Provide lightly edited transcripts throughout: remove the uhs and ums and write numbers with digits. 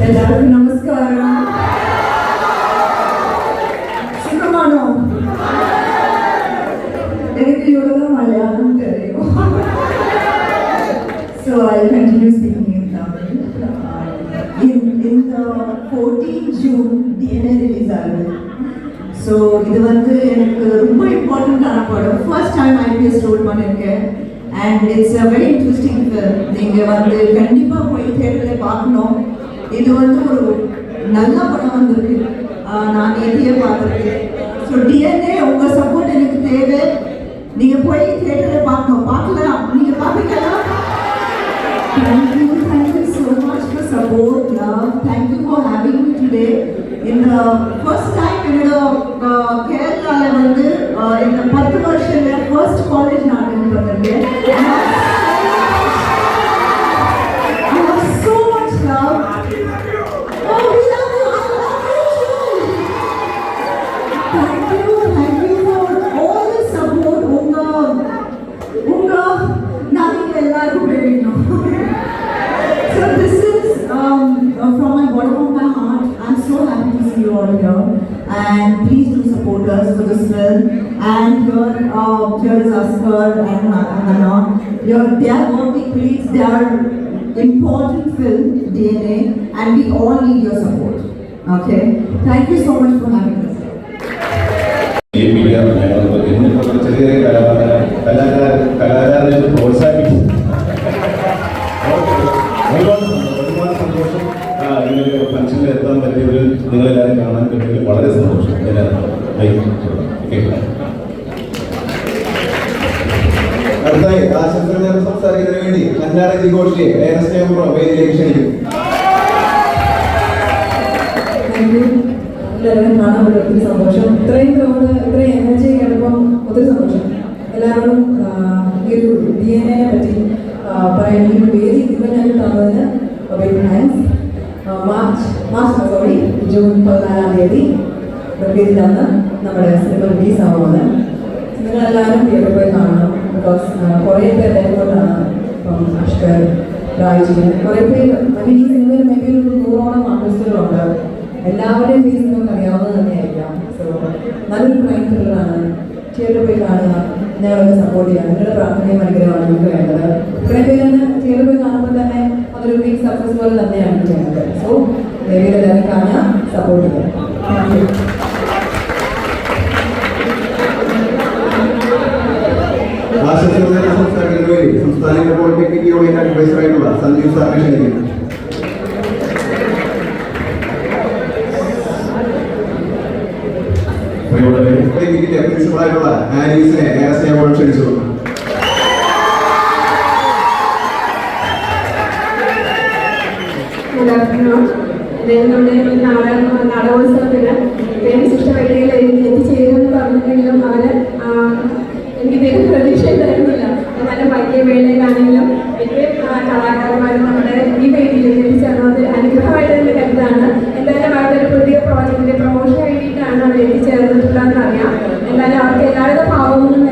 എല്ലാവർക്കും നമസ്കാരം. സുഖമാണോ? എനിക്ക് ഇവിടെ മലയാളം അറിയോ? So I'll continue speaking in Tamil. In the 14th June DNA release ஆகுது. So இது வந்து எனக்கு ரொம்ப இம்பார்ட்டன்டான படம். First time IPS ரோல் பண்ணிருக்கேன். And it's a very interesting film. நீங்க வந்து கண்டிப்பா போய் தியேட்டர்ல பார்க்கணும். இது வந்து ஒரு நல்ல படம் வந்திருக்கு. நான் நேத்தியே பார்த்துருக்கேன். ஸோ டிஎன்ஏ உங்கள் சப்போர்ட் எனக்கு தேவை. நீங்கள் போய் தியேட்டரில் பார்க்கணும். பார்க்கலாம், நீங்கள் பார்ப்பீங்களா? Thank you so much for support, love. Thank you for having me today. In the first time என்னோட கேரளாவில் வந்து இந்த 10 வருஷத்தில் ஃபர்ஸ்ட் காலேஜ் நான் அட்டெண்ட் பண்ணிருக்கேன். I have so much love. Oh, we love you. Thank you for all the support. உங்க நாளைக்கு எல்லாருக்கும் வேணும். So this is from my bottom of my heart. I'm so happy to see you all here, and please do support us for this film. And here is Askar and Hannah. They are working colleagues. They are important film DNA, and we all need your support. Okay, thank you so much for having us. കലാകാരനെ പ്രോത്സാഹിപ്പിക്കും. ഒരുപാട് സന്തോഷം. ഇങ്ങനെ ഫംഗ്ഷനിൽ എത്താൻ പറ്റിയവർ നിങ്ങളെല്ലാവരും കാണാൻ പറ്റിയതിൽ വളരെ സന്തോഷം. അടുത്തായി ആശംസകൾ സംസാരിക്കുന്നതിന് വേണ്ടി അന്നാരജി ഘോഷിയെ വേദിയിലേക്ക് ക്ഷണിക്കും. എല്ലാവരും കാണാൻ ഒത്തിരി സന്തോഷം. ഇത്രയും എനർജി കേട്ടപ്പം ഒത്തിരി സന്തോഷം. എല്ലാവരും ഈ ഒരു DNA പറ്റി പറയാൻ ഈ ഒരു വേദി നിങ്ങൾ ഞങ്ങൾക്ക് തന്നതിന് താങ്ക്സ്. ജൂൺ 14-ാം തീയതി വേദിയിലാണ് നമ്മുടെ സിനിമ റിലീസ് ആവുന്നത്. നിങ്ങളെല്ലാവരും തിയേറ്ററിൽ പോയി കാണണം. ബിക്കോസ് കുറേ പേര് എയർപോർട്ടാണ്. ഇപ്പം അഷ്കർ, രാജീവ്, കുറേ പേര് ഈ സിനിമയിൽ മേബി ഒരു 100ഓളം ആർട്ടിസ്റ്റുകളുണ്ട്. എല്ലാവരെയും ഫേസ് നമുക്ക് അറിയാവുന്നത് തന്നെയായിരിക്കാം. സോ നല്ലൊരു ക്രൈം ത്രില്ലറാണ്. തിയേറ്ററിൽ പോയി കാണുക, ഞങ്ങളൊക്കെ സപ്പോർട്ട് ചെയ്യുക. നിങ്ങളുടെ പ്രാർത്ഥനയും അനുഗ്രഹമാണ് നമുക്ക് വേണ്ടത്. കുറേ പേരാണ് തിയേറ്ററിൽ പോയി കാണുമ്പോൾ തന്നെ അതൊരു ബിഗ് സക്സസ് പോലെ തന്നെയാണ് ചെയ്യുന്നത്. സോ എല്ലാവരും കാണുക, സപ്പോർട്ട് ചെയ്യുക. Thank you. സംസ്ഥാന പോളിടെക്നിക് യൂണിയൻ അഡ്വൈസറായിട്ടുള്ള സഞ്ജീവ് സാറിനെ ക്ഷണിക്കുന്നു. പ്രിൻസിപ്പളായിട്ടുള്ള ആനീസിനെ സ്നേഹപൂർവ്വം ക്ഷണിച്ചു. നമ്മുടെ നാടകോത്സവത്തിന് ശിഷ്ടവൈദ്യയിൽ എത്തിച്ചേരുമെന്ന് പറഞ്ഞിട്ടുണ്ടെങ്കിലും അവന് എനിക്ക് തീരെ പ്രതീക്ഷ ഉണ്ടായിരുന്നില്ല. നല്ല വൈദ്യവേളയിലാണെങ്കിലും എനിക്ക് കലാകാരന്മാരും നമ്മുടെ ഈ വേദിയിലേക്ക് എത്തിച്ചേർന്നത് അനുഗ്രഹമായിട്ട് തന്നെ കരുതാണ്. എന്തായാലും അവരുടെ പുതിയ പ്രോജക്റ്റിന്റെ പ്രൊമോഷൻ വേണ്ടിയിട്ടാണ് അവർ എത്തിച്ചേർന്നിട്ടുള്ളതെന്ന് അറിയാം. എന്തായാലും അവർക്ക് എല്ലാവിധ ഭാവങ്ങളും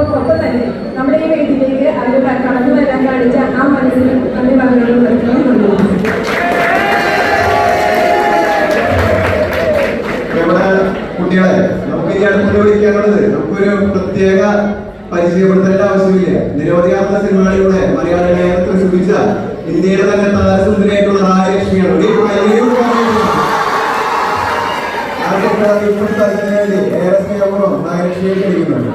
ഒപ്പം തന്നെ നമ്മുടെ ഈ വേദിയിലേക്ക് അവർ കടന്നു വരാൻ കാണിച്ച ആ മനസ്സിന് നന്ദി പറഞ്ഞു. കുട്ടികളെ നമുക്ക് ഇനി അടുത്ത് വിളിക്കാനുള്ളത് നമുക്കൊരു പ്രത്യേക പരിചയപ്പെടുത്തേണ്ട ആവശ്യമില്ല. നിരവധിയാർന്ന സിനിമകളിലൂടെ മലയാളികളെ പ്രസിദ്ധിച്ച ഇന്ത്യയുടെ തന്നെ താരസുന്ദരിയായിട്ടുള്ള നാഗലക്ഷ്മിയാണ്. നാഗലക്ഷ്മിയെ ക്ഷണിക്കുന്നുണ്ട്.